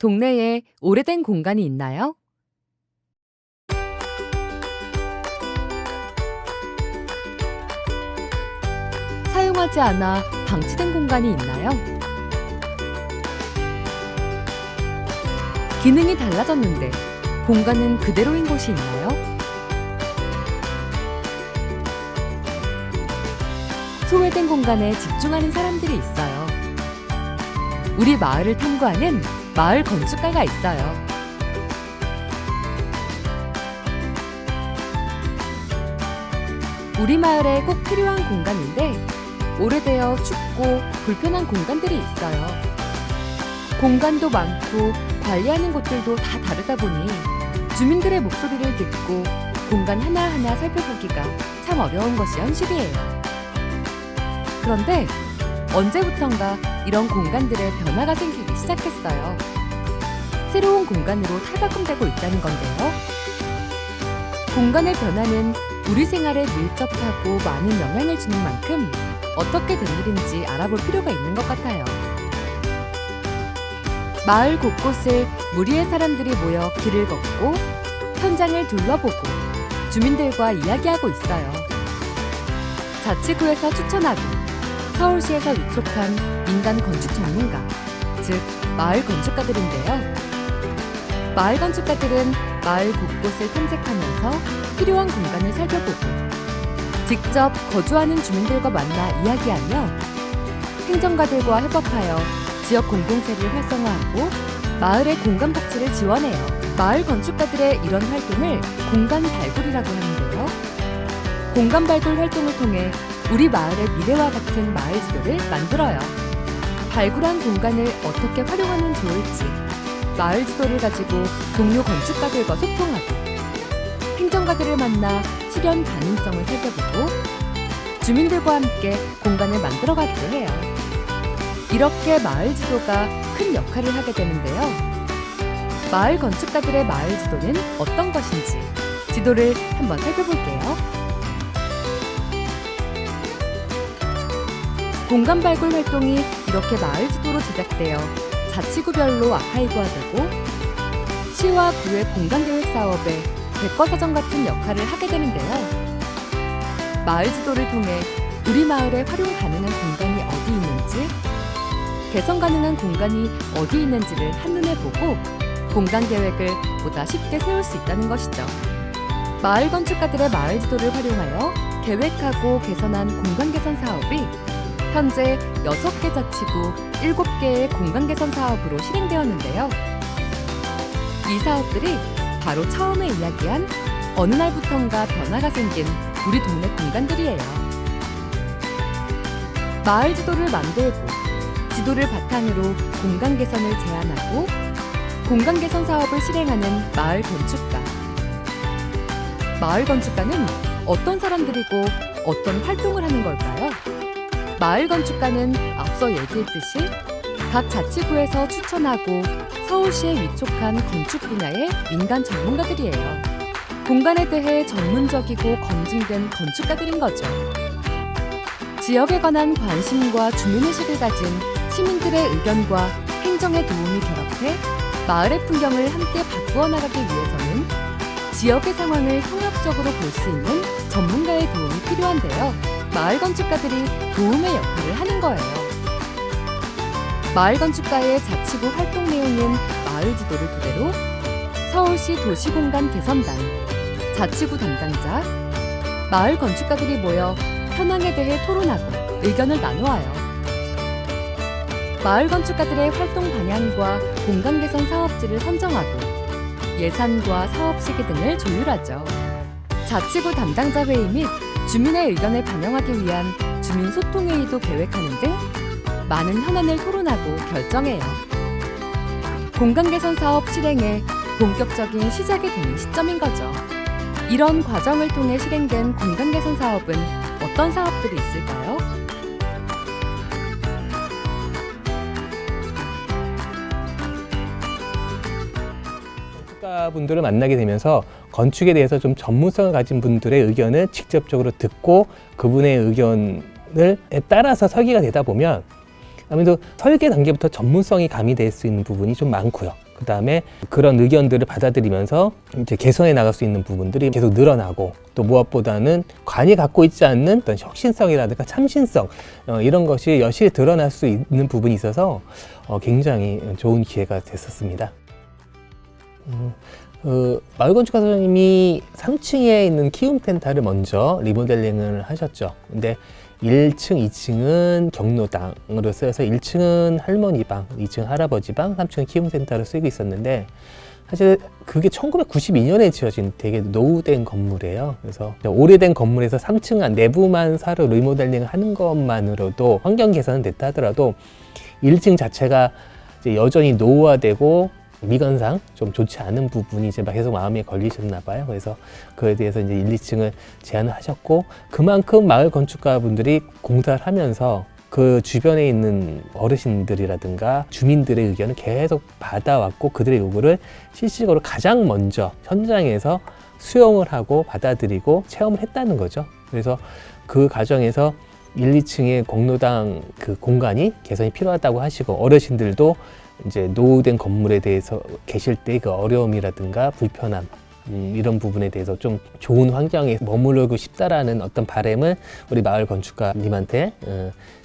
동네에 오래된 공간이 있나요? 사용하지 않아 방치된 공간이 있나요? 기능이 달라졌는데 공간은 그대로인 곳이 있나요? 소외된 공간에 집중하는 사람들이 있어요. 우리 마을을 탐구하는 마을 건축가가 있어요. 우리 마을에 꼭 필요한 공간인데 오래되어 춥고 불편한 공간들이 있어요. 공간도 많고 관리하는 곳들도 다 다르다 보니 주민들의 목소리를 듣고 공간 하나하나 살펴보기가 참 어려운 것이 현실이에요. 그런데 언제부턴가 이런 공간들에 변화가 생기기 시작했어요. 새로운 공간으로 탈바꿈되고 있다는 건데요. 공간의 변화는 우리 생활에 밀접하고 많은 영향을 주는 만큼 어떻게 된 일인지 알아볼 필요가 있는 것 같아요. 마을 곳곳을 무리의 사람들이 모여 길을 걷고 현장을 둘러보고 주민들과 이야기하고 있어요. 자치구에서 추천하고 서울시에서 위촉한 민간 건축 전문가, 즉 마을 건축가들인데요. 마을 건축가들은 마을 곳곳을 탐색하면서 필요한 공간을 살펴보고 직접 거주하는 주민들과 만나 이야기하며 행정가들과 협업하여 지역 공동체를 활성화하고 마을의 공간 복지를 지원해요. 마을 건축가들의 이런 활동을 공간 발굴이라고 하는데요. 공간 발굴 활동을 통해 우리 마을의 미래와 같은 마을 지도를 만들어요. 발굴한 공간을 어떻게 활용하면 좋을지 마을 지도를 가지고 동료 건축가들과 소통하고 행정가들을 만나 실현 가능성을 살펴보고 주민들과 함께 공간을 만들어가기도 해요. 이렇게 마을 지도가 큰 역할을 하게 되는데요. 마을 건축가들의 마을 지도는 어떤 것인지 지도를 한번 살펴볼게요. 공간 발굴 활동이 이렇게 마을 지도로 제작되어 자치구별로 아카이브화되고 시와 구의 공간계획 사업에 백과사전 같은 역할을 하게 되는데요. 마을 지도를 통해 우리 마을에 활용 가능한 공간이 어디 있는지, 개선 가능한 공간이 어디 있는지를 한눈에 보고 공간 계획을 보다 쉽게 세울 수 있다는 것이죠. 마을 건축가들의 마을 지도를 활용하여 계획하고 개선한 공간 개선 사업이 현재 6개 자치구 7개의 공간 개선 사업으로 실행되었는데요. 이 사업들이 바로 처음에 이야기한 어느 날부턴가 변화가 생긴 우리 동네 공간들이에요. 마을 지도를 만들고 지도를 바탕으로 공간 개선을 제안하고 공간 개선 사업을 실행하는 마을 건축가. 마을 건축가는 어떤 사람들이고 어떤 활동을 하는 걸까요? 마을 건축가는 앞서 얘기했듯이 각 자치구에서 추천하고 서울시에 위촉한 건축 분야의 민간 전문가들이에요. 공간에 대해 전문적이고 검증된 건축가들인 거죠. 지역에 관한 관심과 주민의식을 가진 시민들의 의견과 행정의 도움이 결합해 마을의 풍경을 함께 바꾸어 나가기 위해서는 지역의 상황을 통합적으로 볼 수 있는 전문가의 도움이 필요한데요. 마을 건축가들이 도움의 역할을 하는 거예요. 마을 건축가의 자치구 활동 내용은 마을 지도를 토대로 서울시 도시공간 개선단, 자치구 담당자, 마을 건축가들이 모여 현황에 대해 토론하고 의견을 나누어요. 마을 건축가들의 활동 방향과 공간 개선 사업지를 선정하고 예산과 사업 시기 등을 조율하죠. 자치구 담당자 회의 및 주민의 의견을 반영하기 위한 주민 소통회의도 계획하는 등 많은 현안을 토론하고 결정해요. 공간 개선 사업 실행에 본격적인 시작이 되는 시점인 거죠. 이런 과정을 통해 실행된 공간 개선 사업은 어떤 사업들이 있을까요? 건축가분들을 만나게 되면서 건축에 대해서 좀 전문성을 가진 분들의 의견을 직접적으로 듣고 그분의 의견을 따라서 설계가 되다 보면 아무래도 설계 단계부터 전문성이 가미될 수 있는 부분이 좀 많고요. 그다음에 그런 의견들을 받아들이면서 이제 개선해 나갈 수 있는 부분들이 계속 늘어나고, 또 무엇보다는 관이 갖고 있지 않는 어떤 혁신성이라든가 참신성, 이런 것이 여실히 드러날 수 있는 부분이 있어서 굉장히 좋은 기회가 됐었습니다. 마을건축가 선생님이 3층에 있는 키움센터를 먼저 리모델링을 하셨죠. 근데 1층, 2층은 경로당으로 쓰여서 1층은 할머니 방, 2층 할아버지 방, 3층은 키움센터를 쓰고 있었는데, 사실 그게 1992년에 지어진 되게 노후된 건물이에요. 그래서 오래된 건물에서 3층 안 내부만 사로 리모델링을 하는 것만으로도 환경 개선은 됐다 하더라도 1층 자체가 이제 여전히 노후화되고 미관상 좀 좋지 않은 부분이 이제 계속 마음에 걸리셨나 봐요. 그래서 그에 대해서 이제 1, 2층을 제안을 하셨고, 그만큼 마을 건축가 분들이 공사를 하면서 그 주변에 있는 어르신들이라든가 주민들의 의견을 계속 받아왔고, 그들의 요구를 실질적으로 가장 먼저 현장에서 수용을 하고 받아들이고 체험을 했다는 거죠. 그래서 그 과정에서 1, 2층의 공로당 그 공간이 개선이 필요하다고 하시고, 어르신들도 이제 노후된 건물에 대해서 계실 때 그 어려움이라든가 불편함, 이런 부분에 대해서 좀 좋은 환경에 머무르고 싶다라는 어떤 바람을 우리 마을 건축가님한테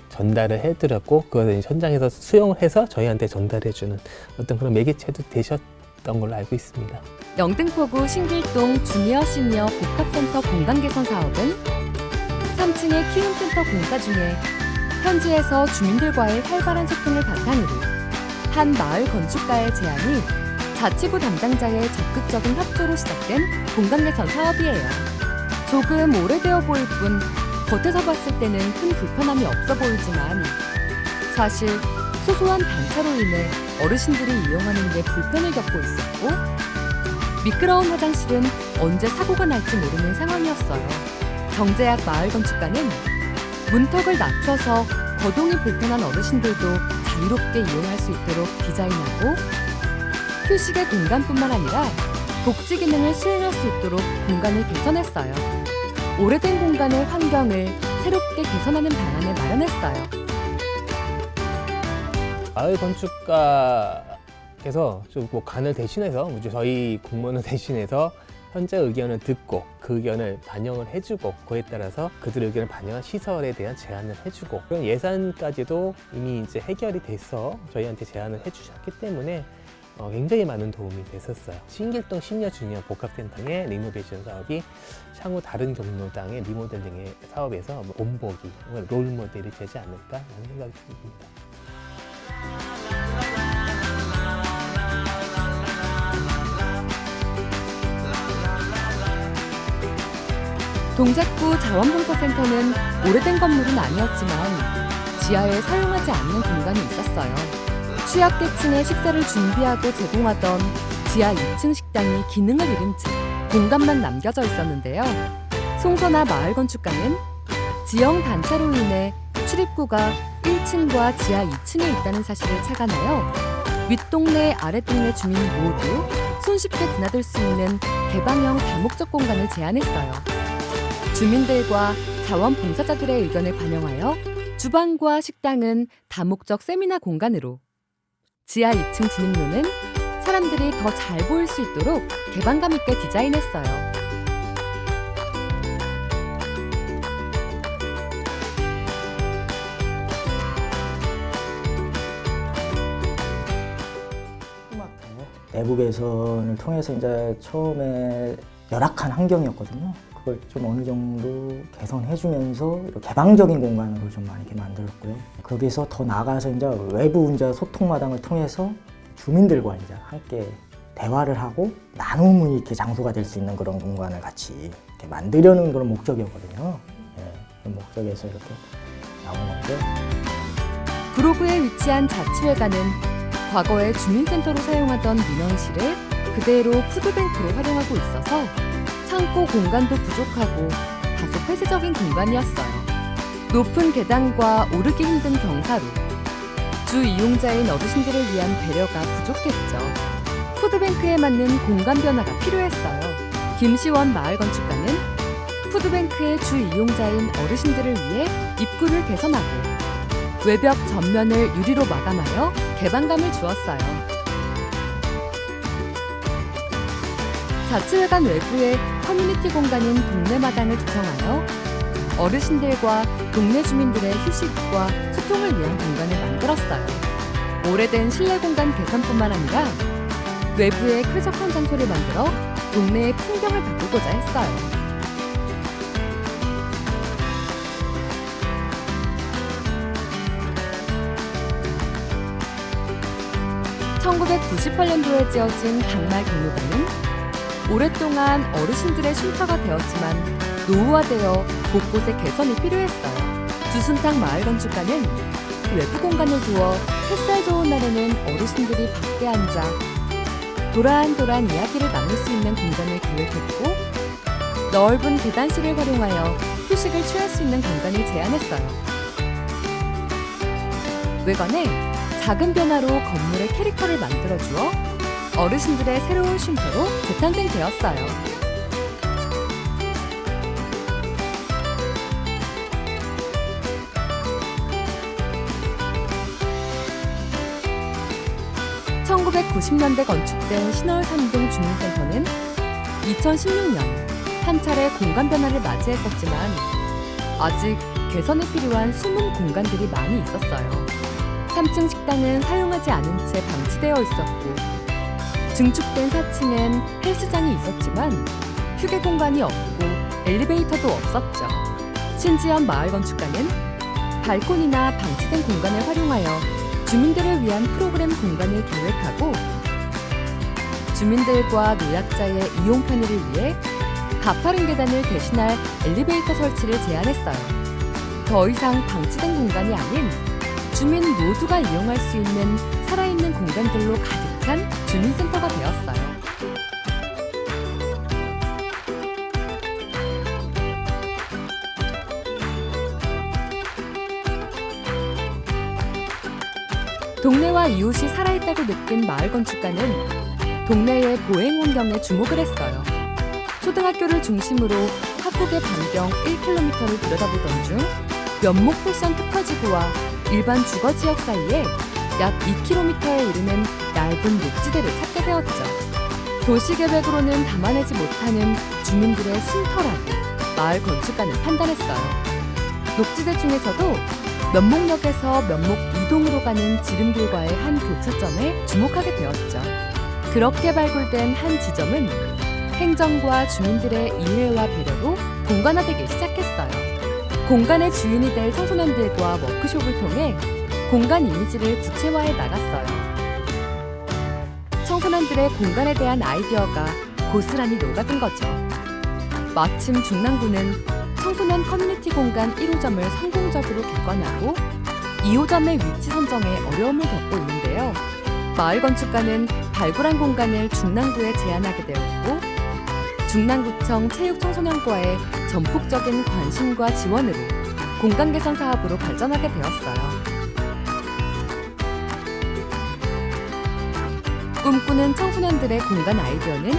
전달을 해드렸고, 그것을 현장에서 수용을 해서 저희한테 전달해주는 어떤 그런 매개체도 되셨던 걸로 알고 있습니다. 영등포구 신길동 주니어 시니어 복합센터 공간 개선 사업은 3층의 키움센터 공사 중에 현지에서 주민들과의 활발한 소통을 바탕으로 한 마을 건축가의 제안이 자치구 담당자의 적극적인 협조로 시작된 공간 개선 사업이에요. 조금 오래되어 보일 뿐 겉에서 봤을 때는 큰 불편함이 없어 보이지만, 사실 소소한 단차로 인해 어르신들이 이용하는 데 불편을 겪고 있었고, 미끄러운 화장실은 언제 사고가 날지 모르는 상황이었어요. 정재학 마을 건축가는 문턱을 낮춰서 거동이 불편한 어르신들도 자유롭게 이용할 수 있도록 디자인하고, 휴식의 공간뿐만 아니라 복지 기능을 수행할 수 있도록 공간을 개선했어요. 오래된 공간의 환경을 새롭게 개선하는 방안을 마련했어요. 마을 건축가께서 좀 뭐 간을 대신해서, 저희 공무원을 대신해서 현재 의견을 듣고 그 의견을 반영을 해주고, 그에 따라서 그들의 의견을 반영한 시설에 대한 제안을 해주고, 그런 예산까지도 이미 이제 해결이 돼서 저희한테 제안을 해주셨기 때문에 굉장히 많은 도움이 됐었어요. 신길동 시니어 주니어 복합센터의 리노베이션 사업이 향후 다른 경로당의 리모델링의 사업에서 본보기, 롤모델이 되지 않을까 하는 생각이 듭니다. 동작구 자원봉사센터는 오래된 건물은 아니었지만 지하에 사용하지 않는 공간이 있었어요. 취약계층의 식사를 준비하고 제공하던 지하 2층 식당이 기능을 잃은 채 공간만 남겨져 있었는데요. 송선아 마을 건축가는 지형 단차로 인해 출입구가 1층과 지하 2층에 있다는 사실을 착안하여 윗동네 아랫동네 주민 모두 손쉽게 드나들 수 있는 개방형 다목적 공간을 제안했어요. 주민들과 자원봉사자들의 의견을 반영하여 주방과 식당은 다목적 세미나 공간으로, 지하 2층 진입로는 사람들이 더 잘 보일 수 있도록 개방감 있게 디자인했어요. 내부 개선을 통해서 이제 처음에 열악한 환경이었거든요. 그걸 좀 어느 정도 개선해주면서 개방적인 공간으로 좀 많이 이렇게 만들었고요. 거기서 더 나아가서 이제 외부 이제 소통 마당을 통해서 주민들과 이제 함께 대화를 하고 나눔의 이렇게 장소가 될 수 있는 그런 공간을 같이 이렇게 만들려는 그런 목적이었거든요. 그런 목적에서 이렇게 나온 건데. 구로구에 위치한 자치회관은 과거에 주민센터로 사용하던 민원실을 그대로 푸드뱅크로 활용하고 있어서 창고 공간도 부족하고 다소 폐쇄적인 공간이었어요. 높은 계단과 오르기 힘든 경사로 주 이용자인 어르신들을 위한 배려가 부족했죠. 푸드뱅크에 맞는 공간 변화가 필요했어요. 김시원 마을 건축가는 푸드뱅크의 주 이용자인 어르신들을 위해 입구를 개선하고 외벽 전면을 유리로 마감하여 개방감을 주었어요. 자치회관 외부에 커뮤니티 공간인 동네마당을 조성하여 어르신들과 동네 주민들의 휴식과 소통을 위한 공간을 만들었어요. 오래된 실내 공간 개선뿐만 아니라 외부에 쾌적한 장소를 만들어 동네의 풍경을 바꾸고자 했어요. 1998년도에 지어진 당말 경로당은 오랫동안 어르신들의 쉼터가 되었지만 노후화되어 곳곳에 개선이 필요했어요. 주순탁 마을 건축가는 외부 공간을 두어 햇살 좋은 날에는 어르신들이 밖에 앉아 도란도란 이야기를 나눌 수 있는 공간을 계획했고, 넓은 계단실을 활용하여 휴식을 취할 수 있는 공간을 제안했어요. 외관에 작은 변화로 건물의 캐릭터를 만들어주어 어르신들의 새로운 쉼터로 재탄생되었어요. (1990년대) 건축된 신월 3동 주민센터는 2016년 한 차례 공간 변화를 맞이했었지만 아직 개선이 필요한 숨은 공간들이 많이 있었어요. 3층 식당은 사용하지 않은 채 방치되어 있었고, 증축된 4층엔 헬스장이 있었지만 휴게 공간이 없고 엘리베이터도 없었죠. 신지연 마을 건축가는 발코니나 방치된 공간을 활용하여 주민들을 위한 프로그램 공간을 계획하고, 주민들과 노약자의 이용 편의를 위해 가파른 계단을 대신할 엘리베이터 설치를 제안했어요. 더 이상 방치된 공간이 아닌 주민 모두가 이용할 수 있는 살아있는 공간들로 가득한 주민센터가 되었어요. 동네와 이웃이 살아있다고 느낀 마을 건축가는 동네의 보행 환경에 주목을 했어요. 초등학교를 중심으로 학국의 반경 1km를 들여다보던 중 면목 패션 특화지구와 일반 주거지역 사이에 약 2km에 이르는 얇은 녹지대를 찾게 되었죠. 도시계획으로는 담아내지 못하는 주민들의 쉼터라고 마을 건축가는 판단했어요. 녹지대 중에서도 면목역에서 면목 이동으로 가는 지름길과의 한 교차점에 주목하게 되었죠. 그렇게 발굴된 한 지점은 행정과 주민들의 이해와 배려로 공간화되기 시작했어요. 공간의 주인이 될 청소년들과 워크숍을 통해 공간 이미지를 구체화해 나갔어요. 청소년들의 공간에 대한 아이디어가 고스란히 녹아든 거죠. 마침 중랑구는 청소년 커뮤니티 공간 1호점을 성공적으로 개관하고 2호점의 위치 선정에 어려움을 겪고 있는데요. 마을 건축가는 발굴한 공간을 중랑구에 제안하게 되었고, 중랑구청 체육청소년과의 전폭적인 관심과 지원으로 공간 개선 사업으로 발전하게 되었어요. 꿈꾸는 청소년들의 공간 아이디어는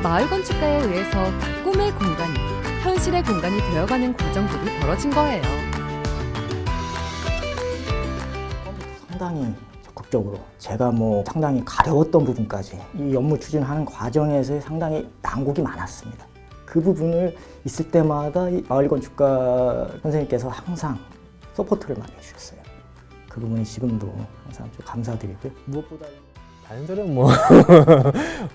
마을 건축가에 의해서 꿈의 공간이 현실의 공간이 되어가는 과정들이 벌어진 거예요. 상당히 적극적으로 제가 상당히 가려웠던 부분까지 이 업무 추진하는 과정에서 상당히 난국이 많았습니다. 그 부분을 있을 때마다 이 마을 건축가 선생님께서 항상 서포트를 많이 해주셨어요. 그 부분이 지금도 항상 좀 감사드리고요. 무엇보다 다른 소리는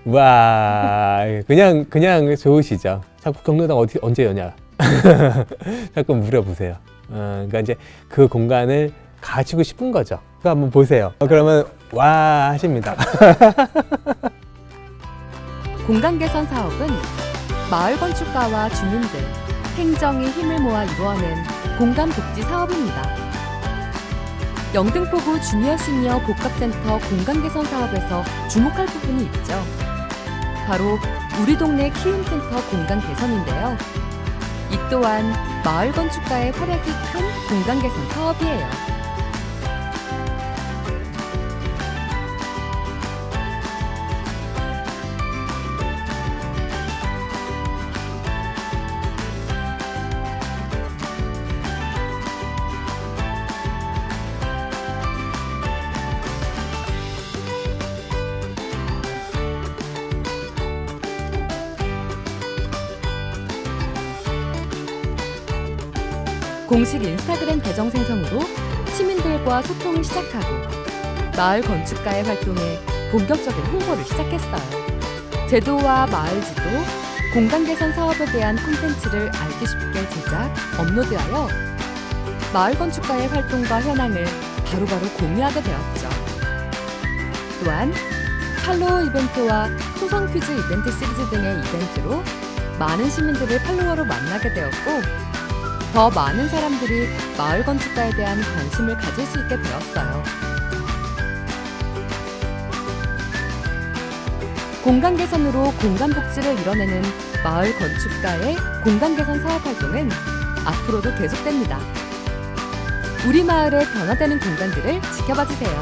와, 그냥 좋으시죠. 자꾸 경로당 언제 여냐? 자꾸 물어보세요. 그러니까 이제 그 공간을 가지고 싶은 거죠. 그거 한번 보세요. 그러면 와 하십니다. 공간 개선 사업은 마을 건축가와 주민들, 행정이 힘을 모아 이루어낸 공간 복지 사업입니다. 영등포구 주니어 시니어 복합센터 공간 개선 사업에서 주목할 부분이 있죠. 바로 우리 동네 키움센터 공간 개선인데요. 이 또한 마을 건축가의 활약이 큰 공간 개선 사업이에요. 공식 인스타그램 계정 생성으로 시민들과 소통을 시작하고 마을 건축가의 활동에 본격적인 홍보를 시작했어요. 제도와 마을 지도, 공간 개선 사업에 대한 콘텐츠를 알기 쉽게 제작, 업로드하여 마을 건축가의 활동과 현황을 바로바로 공유하게 되었죠. 또한 팔로워 이벤트와 초성 퀴즈 이벤트 시리즈 등의 이벤트로 많은 시민들을 팔로워로 만나게 되었고 더 많은 사람들이 마을 건축가에 대한 관심을 가질 수 있게 되었어요. 공간 개선으로 공간 복지를 이뤄내는 마을 건축가의 공간 개선 사업 활동은 앞으로도 계속됩니다. 우리 마을의 변화되는 공간들을 지켜봐 주세요.